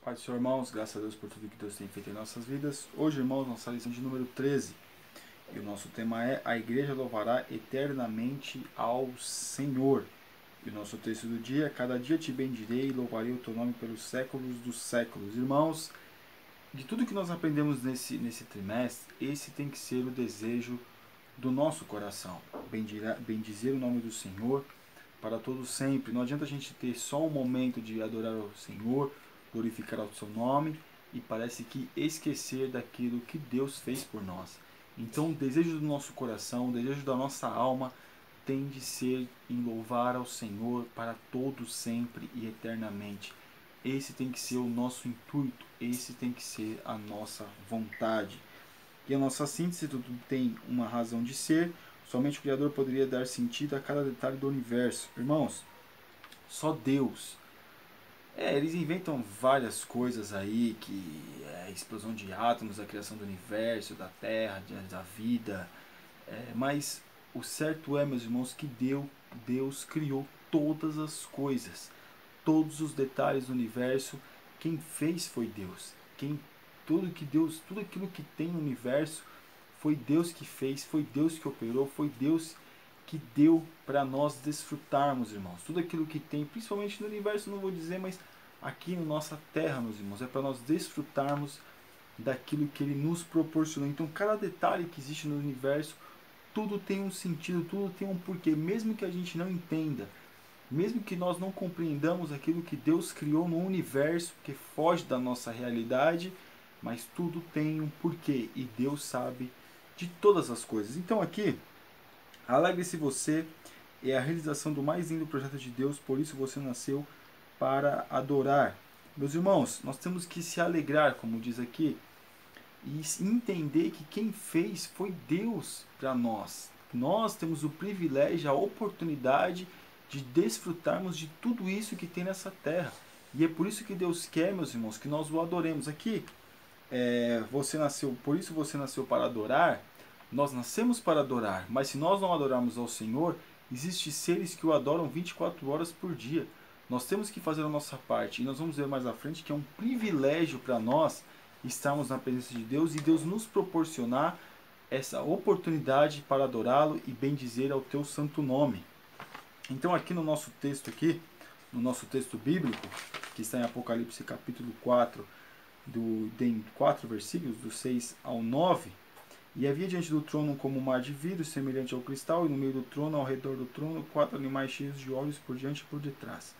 Pai do Senhor, irmãos, graças a Deus por tudo que Deus tem feito em nossas vidas. Hoje, irmãos, nossa lição de número 13. E o nosso tema é: a igreja louvará eternamente ao Senhor. E o nosso texto do dia: cada dia te bendirei e louvarei o teu nome pelos séculos dos séculos. Irmãos, de tudo que nós aprendemos nesse trimestre, esse tem que ser o desejo do nosso coração. Bendizer o nome do Senhor para todos sempre. Não adianta a gente ter só um momento de adorar o Senhor, glorificar o seu nome e parece que esquecer daquilo que Deus fez por nós. Então o desejo do nosso coração, o desejo da nossa alma tem de ser em louvar ao Senhor para todos sempre e eternamente. Esse tem que ser o nosso intuito, esse tem que ser a nossa vontade. E a nossa síntese, tudo tem uma razão de ser, somente o Criador poderia dar sentido a cada detalhe do universo. Irmãos, só Deus. Eles inventam várias coisas aí, que é a explosão de átomos, a criação do universo, da Terra, da vida. Mas o certo é, meus irmãos, que Deus criou todas as coisas. Todos os detalhes do universo, quem fez foi Deus. Tudo aquilo que tem no universo foi Deus que fez, foi Deus que operou, foi Deus que deu para nós desfrutarmos, irmãos. Tudo aquilo que tem, principalmente no universo, não vou dizer, mas aqui na nossa terra, meus irmãos, é para nós desfrutarmos daquilo que Ele nos proporcionou. Então, cada detalhe que existe no universo, tudo tem um sentido, tudo tem um porquê, mesmo que a gente não entenda, mesmo que nós não compreendamos aquilo que Deus criou no universo, que foge da nossa realidade, mas tudo tem um porquê e Deus sabe de todas as coisas. Então aqui, alegre-se você, é a realização do mais lindo projeto de Deus, por isso você nasceu para adorar. Meus irmãos, nós temos que se alegrar, como diz aqui, e entender que quem fez foi Deus para nós. Nós temos o privilégio, a oportunidade de desfrutarmos de tudo isso que tem nessa terra. E é por isso que Deus quer, meus irmãos, que nós o adoremos. Aqui, por isso você nasceu para adorar. Nós nascemos para adorar, mas se nós não adorarmos ao Senhor, existem seres que o adoram 24 horas por dia. Nós temos que fazer a nossa parte, e nós vamos ver mais à frente que é um privilégio para nós estarmos na presença de Deus e Deus nos proporcionar essa oportunidade para adorá-lo e bendizer ao teu santo nome. Então aqui no nosso texto no nosso texto bíblico, que está em Apocalipse capítulo 4, tem 4 versículos, do 6 ao 9, e havia diante do trono como um mar de vidro, semelhante ao cristal, e no meio do trono, ao redor do trono, 4 animais cheios de olhos por diante e por detrás.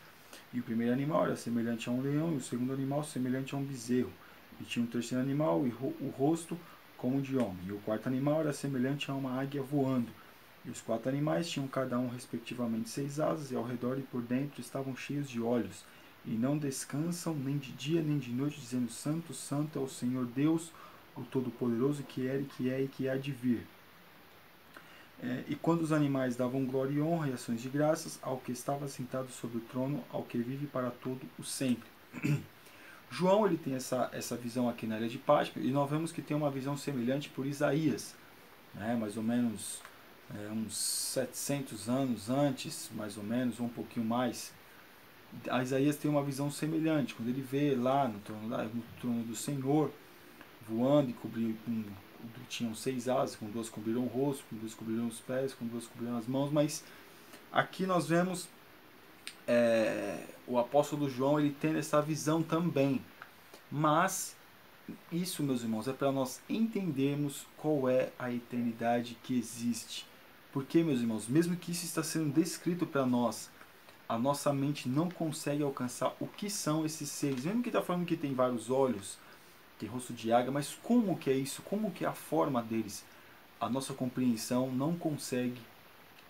E o primeiro animal era semelhante a um leão, e o segundo animal semelhante a um bezerro. E tinha um terceiro animal, e o rosto como de homem. E o quarto animal era semelhante a uma águia voando. E os 4 animais tinham cada um respectivamente 6 asas, e ao redor e por dentro estavam cheios de olhos. E não descansam nem de dia nem de noite, dizendo: Santo, Santo é o Senhor Deus, o Todo-Poderoso, que era e que é e que há de vir. E quando os animais davam glória e honra e ações de graças ao que estava sentado sobre o trono, ao que vive para todo o sempre. João ele tem essa visão aqui na ilha de Páscoa, e nós vemos que tem uma visão semelhante por Isaías, mais ou menos uns 700 anos antes, mais ou menos, ou um pouquinho mais. A Isaías tem uma visão semelhante, quando ele vê lá no trono do Senhor, voando e tinham 6 asas, com 2 cobriram o rosto, com 2 cobriram os pés, com 2 cobriram as mãos, mas aqui nós vemos o apóstolo João ele tendo essa visão também. Mas isso, meus irmãos, é para nós entendermos qual é a eternidade que existe. Porque, meus irmãos, mesmo que isso está sendo descrito para nós, a nossa mente não consegue alcançar o que são esses seres. Mesmo que está falando que tem vários olhos, tem rosto de águia, mas como que é isso? Como que é a forma deles? A nossa compreensão não consegue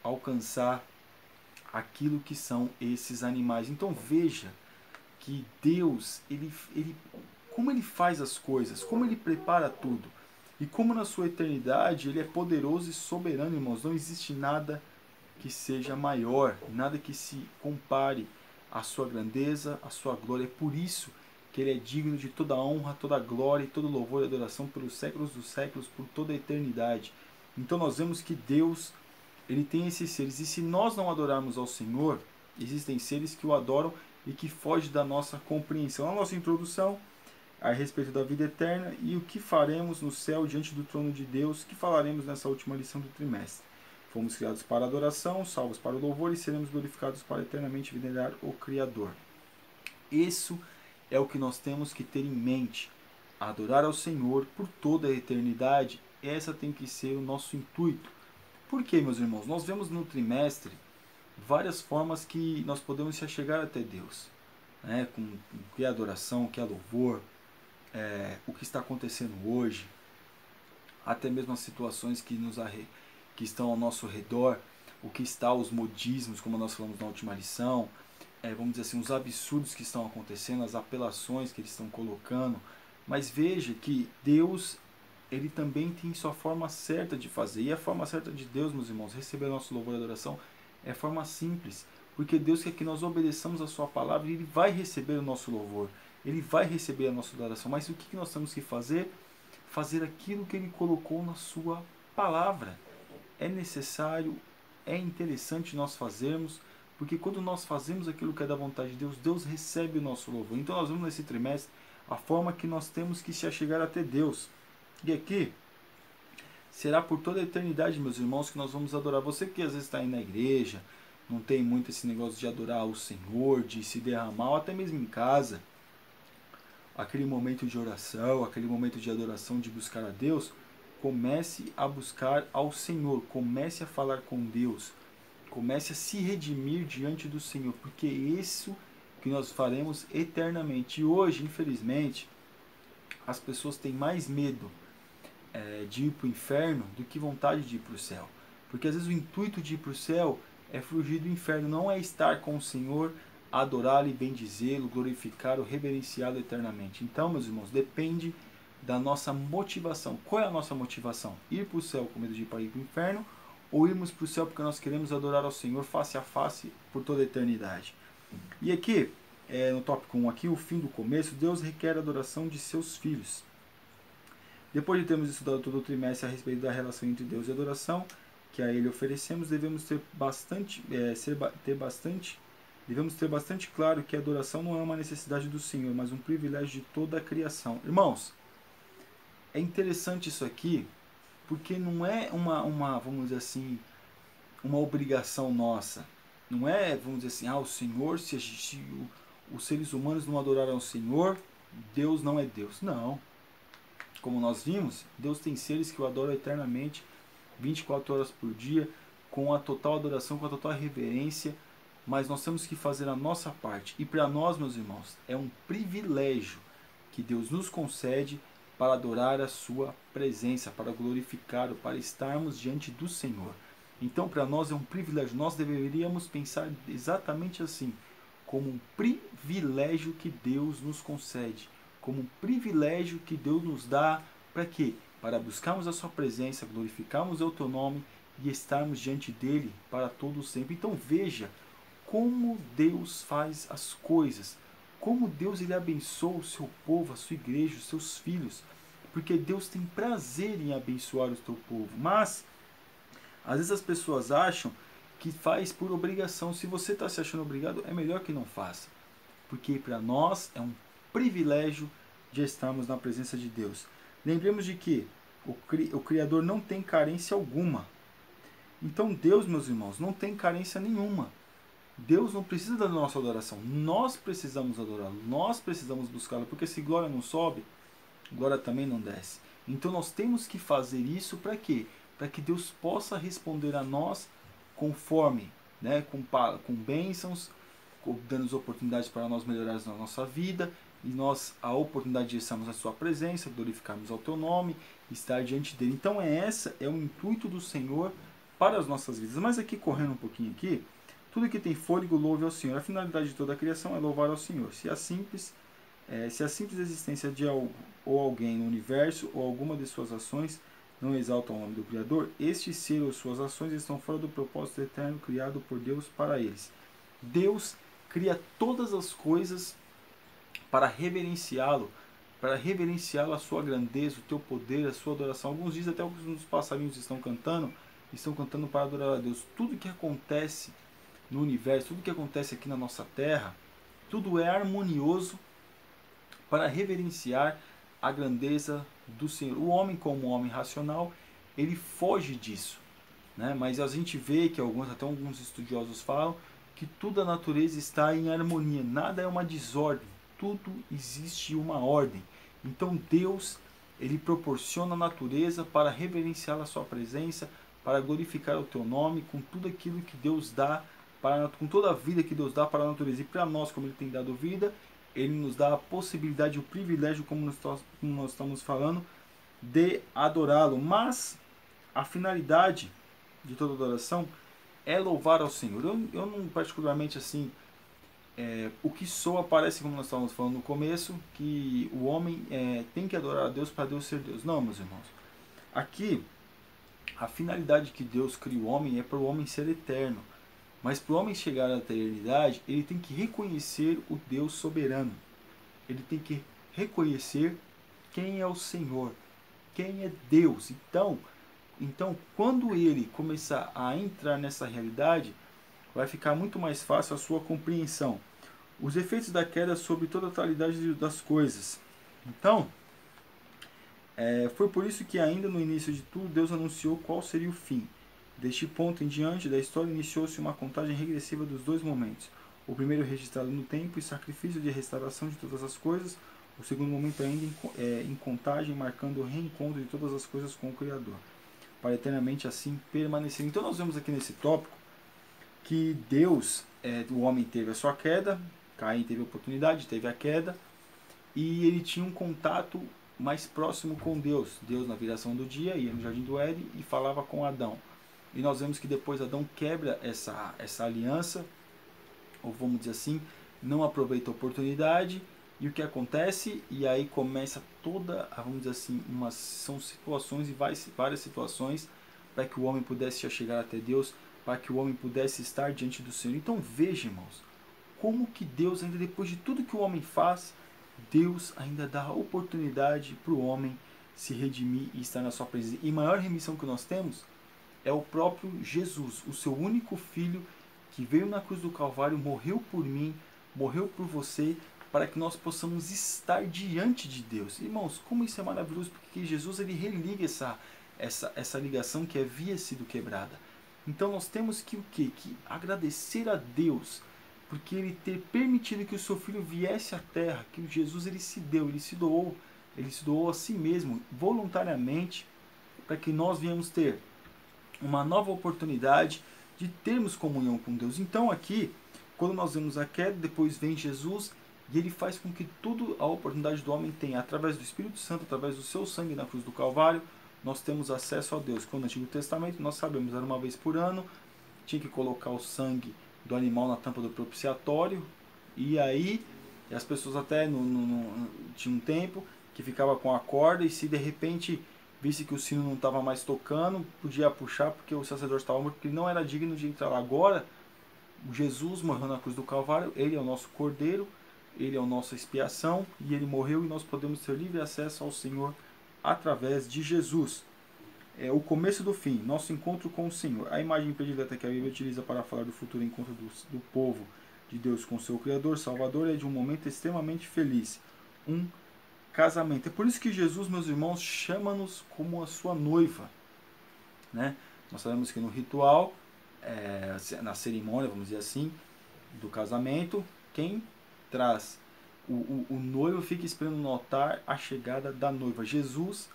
alcançar aquilo que são esses animais. Então veja que Deus, como Ele faz as coisas, como Ele prepara tudo. E como na sua eternidade Ele é poderoso e soberano, irmãos. Não existe nada que seja maior, nada que se compare à sua grandeza, à sua glória. É por isso que Ele é digno de toda honra, toda glória e todo louvor e adoração pelos séculos dos séculos, por toda a eternidade. Então nós vemos que Deus, Ele tem esses seres. E se nós não adorarmos ao Senhor, existem seres que o adoram e que foge da nossa compreensão. A nossa introdução a respeito da vida eterna e o que faremos no céu diante do trono de Deus, que falaremos nessa última lição do trimestre. Fomos criados para adoração, salvos para o louvor e seremos glorificados para eternamente venerar o Criador. Isso é o que nós temos que ter em mente. Adorar ao Senhor por toda a eternidade, essa tem que ser o nosso intuito. Por quê, meus irmãos? Nós vemos no trimestre várias formas que nós podemos se achegar até Deus, né? Com o que é adoração, o que é louvor, o que está acontecendo hoje, até mesmo as situações que estão ao nosso redor, o que está, os modismos, como nós falamos na última lição, vamos dizer assim, os absurdos que estão acontecendo, as apelações que eles estão colocando. Mas veja que Deus, ele também tem sua forma certa de fazer. E a forma certa de Deus, meus irmãos, receber nosso louvor e adoração, é a forma simples. Porque Deus quer que nós obedeçamos a sua palavra e Ele vai receber o nosso louvor. Ele vai receber a nossa adoração. Mas o que nós temos que fazer? Fazer aquilo que Ele colocou na sua palavra. É necessário, é interessante nós fazermos, porque quando nós fazemos aquilo que é da vontade de Deus, Deus recebe o nosso louvor. Então nós vamos nesse trimestre a forma que nós temos que se achegar até Deus. E aqui será por toda a eternidade, meus irmãos, que nós vamos adorar. Você que às vezes está aí na igreja, não tem muito esse negócio de adorar o Senhor, de se derramar, ou até mesmo em casa, aquele momento de oração, aquele momento de adoração, de buscar a Deus, comece a buscar ao Senhor, comece a falar com Deus, comece a se redimir diante do Senhor, porque é isso que nós faremos eternamente. E hoje, infelizmente, as pessoas têm mais medo de ir para o inferno do que vontade de ir para o céu. Porque às vezes o intuito de ir para o céu é fugir do inferno, não é estar com o Senhor, adorá-lo e bendizê-lo, glorificá-lo, reverenciá-lo eternamente. Então, meus irmãos, depende da nossa motivação. Qual é a nossa motivação? Ir para o céu com medo de ir para o inferno, ou irmos para o céu porque nós queremos adorar ao Senhor face a face por toda a eternidade? E aqui, no tópico 1, aqui, o fim do começo, Deus requer a adoração de seus filhos. Depois de termos estudado todo o trimestre a respeito da relação entre Deus e adoração, que a Ele oferecemos, devemos ter bastante claro que a adoração não é uma necessidade do Senhor, mas um privilégio de toda a criação. Irmãos, é interessante isso aqui, porque não é vamos dizer assim, uma obrigação nossa. Não é, vamos dizer assim, o Senhor, se os seres humanos não adoraram o Senhor, Deus não é Deus. Não. Como nós vimos, Deus tem seres que o adoram eternamente, 24 horas por dia, com a total adoração, com a total reverência, mas nós temos que fazer a nossa parte. E para nós, meus irmãos, é um privilégio que Deus nos concede para adorar a sua presença, para glorificá-lo, para estarmos diante do Senhor. Então, para nós é um privilégio. Nós deveríamos pensar exatamente assim, como um privilégio que Deus nos concede, como um privilégio que Deus nos dá, para quê? Para buscarmos a sua presença, glorificarmos o teu nome e estarmos diante dele para todo sempre. Então veja como Deus faz as coisas, como Deus ele abençoa o seu povo, a sua igreja, os seus filhos, porque Deus tem prazer em abençoar o seu povo. Mas às vezes as pessoas acham que faz por obrigação. Se você está se achando obrigado, é melhor que não faça, porque para nós é um privilégio de estarmos na presença de Deus. Lembremos de que o Criador não tem carência alguma. Então Deus, meus irmãos, não tem carência nenhuma. Deus não precisa da nossa adoração. Nós precisamos adorá-lo. Nós precisamos buscá-lo. Porque se glória não sobe, glória também não desce. Então nós temos que fazer isso para quê? Para que Deus possa responder a nós conforme, com bênçãos, dando oportunidades para nós melhorarmos na nossa vida, e nós a oportunidade de estarmos na sua presença, glorificarmos ao teu nome, estar diante dele. Então é o intuito do Senhor para as nossas vidas. Mas aqui, correndo um pouquinho aqui, tudo que tem fôlego louve ao Senhor. A finalidade de toda a criação é louvar ao Senhor. Se a simples existência de algo ou alguém no universo ou alguma de suas ações não exalta o nome do Criador, este ser ou suas ações estão fora do propósito eterno criado por Deus para eles. Deus cria todas as coisas para reverenciá-lo, a sua grandeza, o teu poder, a sua adoração. Alguns dizem até alguns passarinhos estão cantando para adorar a Deus. Tudo que acontece no universo, tudo que acontece aqui na nossa terra, tudo é harmonioso para reverenciar a grandeza do Senhor. O homem, como homem racional, ele foge disso, né? Mas a gente vê que até alguns estudiosos falam que toda a natureza está em harmonia, nada é uma desordem, tudo existe uma ordem. Então Deus, ele proporciona a natureza para reverenciar a sua presença, para glorificar o teu nome, com tudo aquilo que Deus dá, com toda a vida que Deus dá para a natureza. E para nós, como ele tem dado vida, ele nos dá a possibilidade, o privilégio, como nós estamos falando, de adorá-lo. Mas a finalidade de toda adoração é louvar ao Senhor. Eu não particularmente assim, o que soa parece, como nós estávamos falando no começo, que o homem tem que adorar a Deus para Deus ser Deus. Não, meus irmãos. Aqui, a finalidade que Deus cria o homem é para o homem ser eterno. Mas para o homem chegar à eternidade, ele tem que reconhecer o Deus soberano. Ele tem que reconhecer quem é o Senhor, quem é Deus. Então, quando ele começar a entrar nessa realidade, vai ficar muito mais fácil a sua compreensão. Os efeitos da queda sobre toda a totalidade das coisas. Então, foi por isso que ainda no início de tudo, Deus anunciou qual seria o fim. Deste ponto em diante da história iniciou-se uma contagem regressiva dos dois momentos. O primeiro registrado no tempo e sacrifício de restauração de todas as coisas. O segundo momento ainda em contagem, marcando o reencontro de todas as coisas com o Criador, para eternamente assim permanecer. Então nós vemos aqui nesse tópico que Deus, o homem teve a sua queda, Caim teve a oportunidade, teve a queda, e ele tinha um contato mais próximo com Deus. Deus, na viração do dia, ia no Jardim do Éden e falava com Adão. E nós vemos que depois Adão quebra essa aliança, ou vamos dizer assim, não aproveita a oportunidade. E o que acontece? E aí começa toda, vamos dizer assim, são situações e várias situações para que o homem pudesse chegar até Deus, para que o homem pudesse estar diante do Senhor. Então veja, irmãos, como que Deus, ainda depois de tudo que o homem faz, Deus ainda dá a oportunidade para o homem se redimir e estar na sua presença. E a maior remissão que nós temos é o próprio Jesus, o seu único filho, que veio na cruz do Calvário, morreu por mim, morreu por você, para que nós possamos estar diante de Deus. Irmãos, como isso é maravilhoso, porque Jesus ele religa essa ligação que havia sido quebrada. Então nós temos que o quê? Que agradecer a Deus, porque ele ter permitido que o seu filho viesse à terra, que Jesus ele se deu, ele se doou a si mesmo, voluntariamente, para que nós viemos ter uma nova oportunidade de termos comunhão com Deus. Então aqui, quando nós vemos a queda, depois vem Jesus, e ele faz com que toda a oportunidade do homem tenha, através do Espírito Santo, através do seu sangue na cruz do Calvário, nós temos acesso a Deus. Quando no Antigo Testamento, nós sabemos, era uma vez por ano, tinha que colocar o sangue do animal na tampa do propiciatório, e aí as pessoas até tinha um tempo que ficava com a corda, e se de repente visse que o sino não estava mais tocando, podia puxar, porque o sacerdote estava morto, porque ele não era digno de entrar lá. Agora, Jesus morreu na cruz do Calvário, ele é o nosso cordeiro, ele é a nossa expiação, e ele morreu, e nós podemos ter livre acesso ao Senhor através de Jesus. É o começo do fim, nosso encontro com o Senhor. A imagem predileta que a Bíblia utiliza para falar do futuro encontro do povo de Deus com seu Criador, Salvador, é de um momento extremamente feliz, um casamento. É por isso que Jesus, meus irmãos, chama-nos como a sua noiva, né? Nós sabemos que no ritual, na cerimônia, vamos dizer assim, do casamento, quem traz o noivo fica esperando no altar a chegada da noiva. Jesus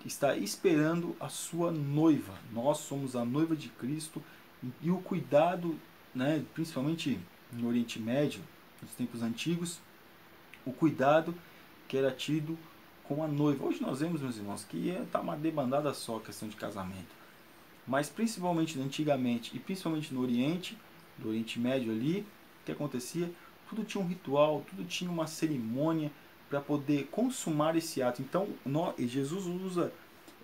está esperando a sua noiva. Nós somos a noiva de Cristo, e o cuidado, né, principalmente no Oriente Médio, nos tempos antigos, o cuidado que era tido com a noiva. Hoje nós vemos, meus irmãos, que está uma debandada só a questão de casamento. Mas principalmente antigamente, e principalmente no Oriente, do Oriente Médio ali, o que acontecia? Tudo tinha um ritual, tudo tinha uma cerimônia para poder consumar esse ato. Então, Jesus usa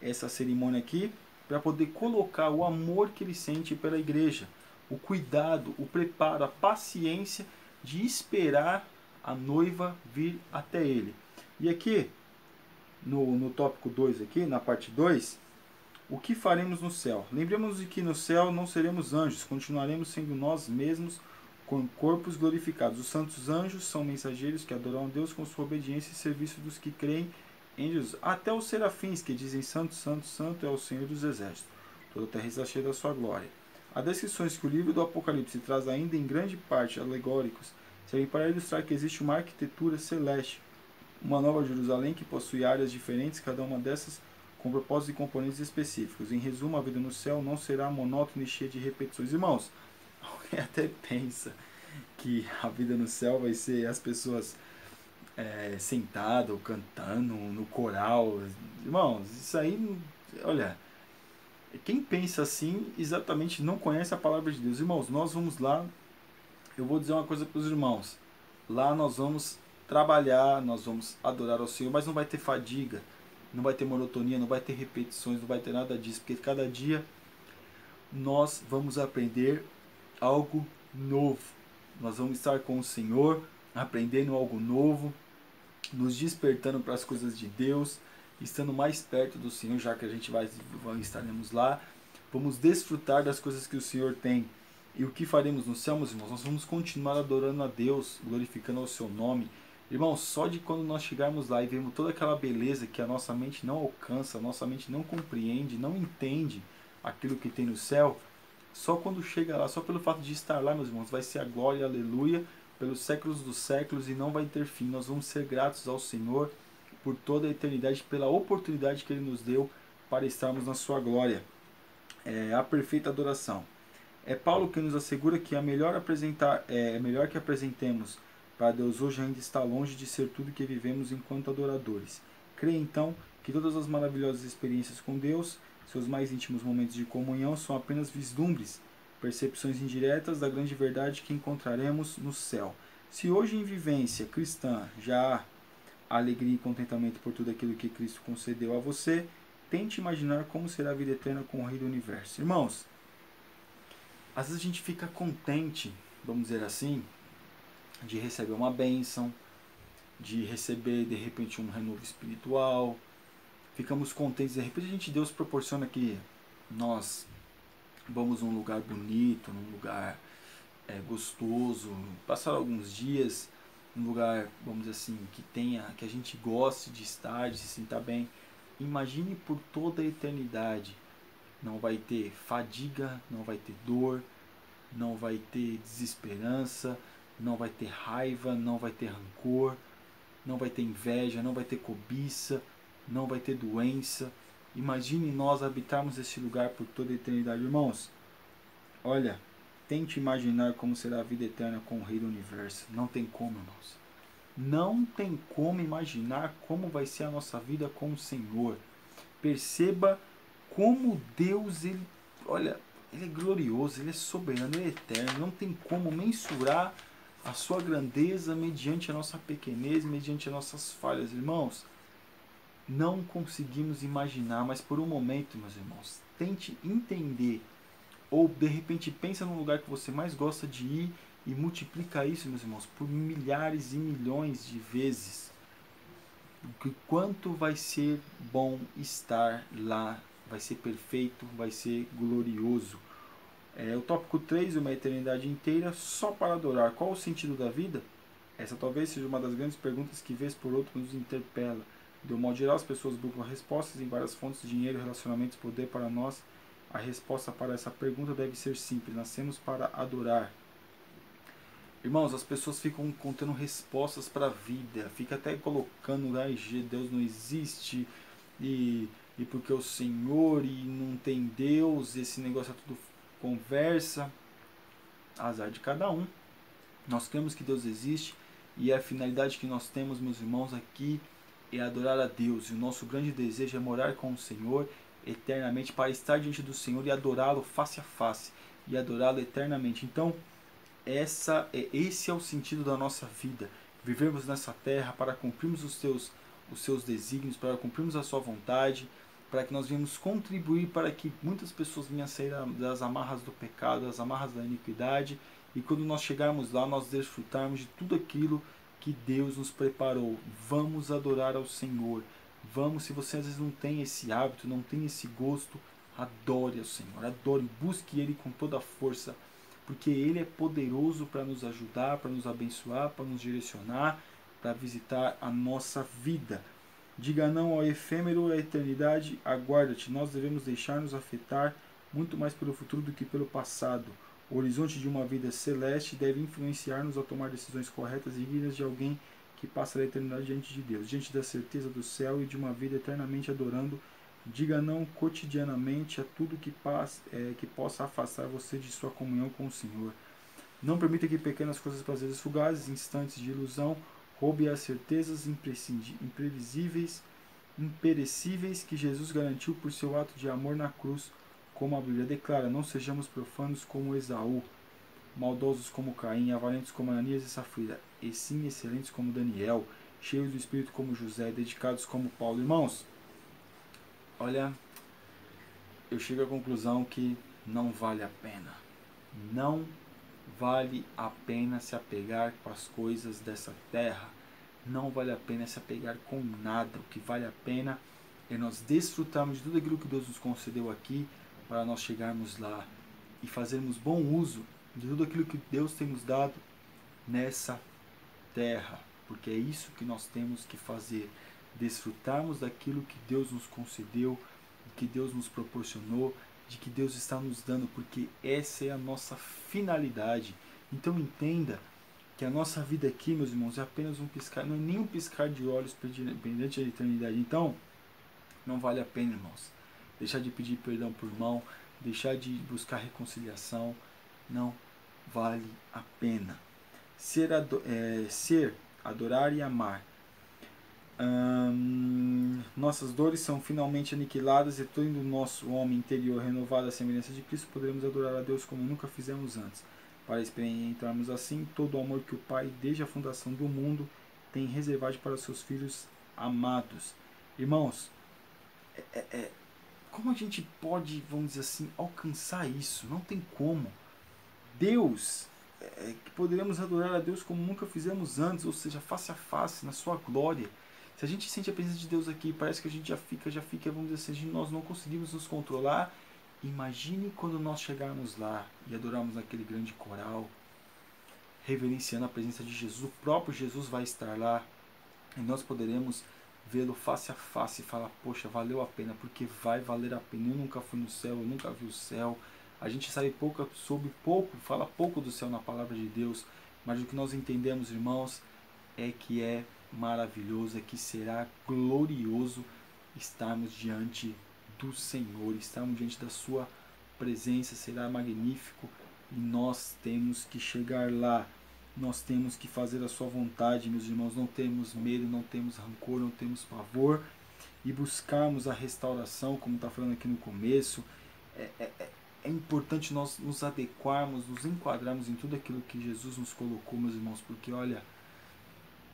essa cerimônia aqui para poder colocar o amor que ele sente pela igreja, o cuidado, o preparo, a paciência de esperar a noiva vir até ele. E aqui, no tópico 2, aqui, na parte 2, o que faremos no céu? Lembremos de que no céu não seremos anjos, continuaremos sendo nós mesmos com corpos glorificados. Os santos anjos são mensageiros que adoram a Deus com sua obediência e serviço dos que creem em Jesus. Até os serafins que dizem santo, santo, santo é o Senhor dos exércitos. Toda a terra está cheia da sua glória. As descrições que o livro do Apocalipse traz ainda em grande parte alegóricos servem para ilustrar que existe uma arquitetura celeste, uma nova Jerusalém que possui áreas diferentes, cada uma dessas com propósitos e componentes específicos. Em resumo, a vida no céu não será monótona e cheia de repetições. Irmãos, alguém até pensa que a vida no céu vai ser as pessoas sentado, cantando no coral. Irmãos, isso aí, olha, quem pensa assim exatamente não conhece a palavra de Deus. Irmãos, nós vamos lá, eu vou dizer uma coisa para os irmãos, lá nós vamos trabalhar, nós vamos adorar ao Senhor, mas não vai ter fadiga, não vai ter monotonia, não vai ter repetições, não vai ter nada disso, porque cada dia nós vamos aprender algo novo. Nós vamos estar com o Senhor, aprendendo algo novo, nos despertando para as coisas de Deus, estando mais perto do Senhor, já que a gente estaremos lá. Vamos desfrutar das coisas que o Senhor tem. E o que faremos no céu, meus irmãos? Nós vamos continuar adorando a Deus, glorificando o seu nome. Irmãos, só de quando nós chegarmos lá e vermos toda aquela beleza que a nossa mente não alcança, a nossa mente não compreende, não entende aquilo que tem no céu, só quando chega lá, só pelo fato de estar lá, meus irmãos, vai ser a glória, aleluia, pelos séculos dos séculos e não vai ter fim. Nós vamos ser gratos ao Senhor por toda a eternidade, pela oportunidade que Ele nos deu para estarmos na sua glória. A perfeita adoração. É Paulo que nos assegura que é melhor que apresentemos para Deus hoje ainda está longe de ser tudo que vivemos enquanto adoradores. Creia então que todas as maravilhosas experiências com Deus, seus mais íntimos momentos de comunhão, são apenas vislumbres, percepções indiretas da grande verdade que encontraremos no céu. Se hoje em vivência cristã já há alegria e contentamento por tudo aquilo que Cristo concedeu a você, tente imaginar como será a vida eterna com o Rei do Universo. Irmãos, às vezes a gente fica contente, vamos dizer assim, de receber uma bênção, de receber de repente um renovo espiritual. Ficamos contentes, de repente Deus proporciona que nós vamos num lugar bonito, num lugar gostoso, passar alguns dias num lugar, vamos dizer assim, que a gente goste de estar, de se sentar bem. Imagine por toda a eternidade. Não vai ter fadiga, não vai ter dor, não vai ter desesperança, não vai ter raiva, não vai ter rancor, não vai ter inveja, não vai ter cobiça, não vai ter doença. Imagine nós habitarmos esse lugar por toda a eternidade. Irmãos, olha, tente imaginar como será a vida eterna com o Rei do Universo. Não tem como, irmãos. Não tem como imaginar como vai ser a nossa vida com o Senhor. Perceba como Deus, Ele é glorioso, Ele é soberano, Ele é eterno. Não tem como mensurar a sua grandeza mediante a nossa pequenez, mediante as nossas falhas, irmãos. Não conseguimos imaginar, mas por um momento, meus irmãos, tente entender, ou de repente pensa num lugar que você mais gosta de ir e multiplica isso, meus irmãos, por milhares e milhões de vezes. Quanto vai ser bom estar lá, vai ser perfeito, vai ser glorioso. O tópico 3, uma eternidade inteira só para adorar. Qual o sentido da vida? Essa talvez seja uma das grandes perguntas que vez por outra nos interpela. De um modo geral, as pessoas buscam respostas em várias fontes, dinheiro, relacionamentos, poder. Para nós, a resposta para essa pergunta deve ser simples. Nascemos para adorar. Irmãos, as pessoas ficam encontrando respostas para a vida. Fica até colocando, Deus não existe, e porque o Senhor, e não tem Deus, esse negócio é tudo conversa. Azar de cada um. Nós cremos que Deus existe, e a finalidade que nós temos, meus irmãos, aqui é adorar a Deus. E o nosso grande desejo é morar com o Senhor eternamente, para estar diante do Senhor e adorá-lo face a face, e adorá-lo eternamente. Então, esse é o sentido da nossa vida. Vivermos nessa terra para cumprirmos os seus desígnios, para cumprirmos a sua vontade, para que nós venhamos contribuir para que muitas pessoas venham a sair das amarras do pecado, das amarras da iniquidade, e quando nós chegarmos lá, nós desfrutarmos de tudo aquilo que Deus nos preparou. Vamos adorar ao Senhor. Vamos, se você às vezes não tem esse hábito, não tem esse gosto, adore ao Senhor, adore, busque Ele com toda a força. porque Ele é poderoso para nos ajudar, para nos abençoar, para nos direcionar, para visitar a nossa vida. Diga não ao efêmero, à eternidade, aguarda-te. Nós devemos deixar-nos afetar muito mais pelo futuro do que pelo passado. O horizonte de uma vida celeste deve influenciar-nos a tomar decisões corretas e dignas de alguém que passa a eternidade diante de Deus, diante da certeza do céu e de uma vida eternamente adorando. Diga não cotidianamente a tudo que possa afastar você de sua comunhão com o Senhor. Não permita que pequenas coisas, prazeres fugazes, instantes de ilusão, roube as certezas imprevisíveis, imperecíveis que Jesus garantiu por seu ato de amor na cruz. Como a Bíblia declara, não sejamos profanos como Esaú, maldosos como Caim, avarentos como Ananias e Safira, e sim excelentes como Daniel, cheios do Espírito como José, dedicados como Paulo. Irmãos, olha, eu chego à conclusão que não vale a pena. Não vale a pena se apegar com as coisas dessa terra. Não vale a pena se apegar com nada. O que vale a pena é nós desfrutarmos de tudo aquilo que Deus nos concedeu aqui, para nós chegarmos lá e fazermos bom uso de tudo aquilo que Deus tem nos dado nessa terra. Porque é isso que nós temos que fazer. Desfrutarmos daquilo que Deus nos concedeu, que Deus nos proporcionou, de que Deus está nos dando, porque essa é a nossa finalidade. Então entenda que a nossa vida aqui, meus irmãos, é apenas um piscar, não é nem um piscar de olhos perante a eternidade. Então, não vale a pena, irmãos, deixar de pedir perdão por irmão, deixar de buscar reconciliação, não vale a pena. Ser, adorar e amar. Nossas dores são finalmente aniquiladas e todo o nosso homem interior renovado à semelhança de Cristo, poderemos adorar a Deus como nunca fizemos antes. Para experimentarmos assim todo o amor que o Pai, desde a fundação do mundo, tem reservado para os seus filhos amados. Irmãos, como a gente pode, vamos dizer assim, alcançar isso? Não tem como. Deus, que poderemos adorar a Deus como nunca fizemos antes, ou seja, face a face, na sua glória. Se a gente sente a presença de Deus aqui, parece que a gente já fica, vamos dizer assim, nós não conseguimos nos controlar. Imagine quando nós chegarmos lá e adorarmos aquele grande coral, reverenciando a presença de Jesus. O próprio Jesus vai estar lá e nós poderemos vê-lo face a face e falar, poxa, valeu a pena, porque vai valer a pena. Eu nunca fui no céu, eu nunca vi o céu. A gente sabe fala pouco do céu na palavra de Deus, mas o que nós entendemos, irmãos, é que é maravilhoso, é que será glorioso estarmos diante do Senhor, estarmos diante da sua presença, será magnífico e nós temos que chegar lá. Nós temos que fazer a sua vontade, meus irmãos, não temos medo, não temos rancor, não temos pavor e buscarmos a restauração, como está falando aqui no começo. É importante nós nos adequarmos, nos enquadrarmos em tudo aquilo que Jesus nos colocou, meus irmãos, porque olha,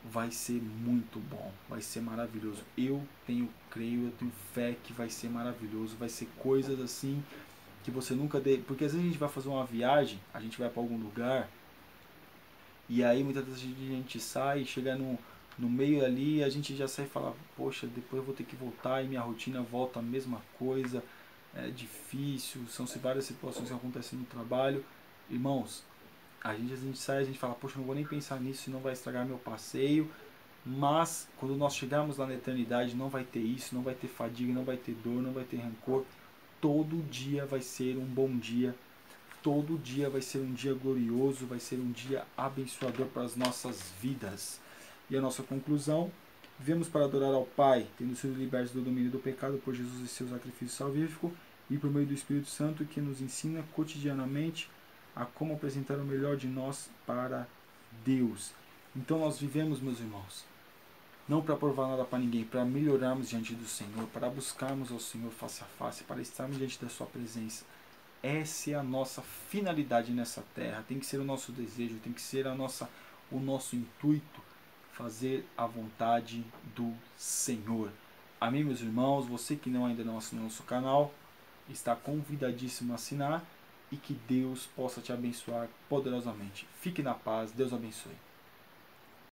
vai ser muito bom, vai ser maravilhoso. Eu tenho fé que vai ser maravilhoso, vai ser coisas assim que você nunca porque às vezes a gente vai fazer uma viagem, a gente vai para algum lugar e aí muitas vezes a gente sai, chega no meio ali, a gente já sai e fala, poxa, depois eu vou ter que voltar e minha rotina volta a mesma coisa, é difícil, são várias situações que acontecem no trabalho. Irmãos, a gente sai, a gente fala, poxa, não vou nem pensar nisso, senão vai estragar meu passeio. Mas quando nós chegarmos lá na eternidade, não vai ter isso, não vai ter fadiga, não vai ter dor, não vai ter rancor. Todo dia vai ser um bom dia. Todo dia vai ser um dia glorioso, vai ser um dia abençoador para as nossas vidas. E a nossa conclusão, vivemos para adorar ao Pai, tendo sido libertos do domínio do pecado por Jesus e seu sacrifício salvífico, e por meio do Espírito Santo que nos ensina cotidianamente a como apresentar o melhor de nós para Deus. Então nós vivemos, meus irmãos, não para provar nada para ninguém, para melhorarmos diante do Senhor, para buscarmos ao Senhor face a face, para estarmos diante da sua presença. Essa é a nossa finalidade nessa terra, tem que ser o nosso desejo, tem que ser o nosso intuito, fazer a vontade do Senhor. Amém, meus irmãos? Você que ainda não assinou nosso canal, está convidadíssimo a assinar e que Deus possa te abençoar poderosamente. Fique na paz, Deus abençoe.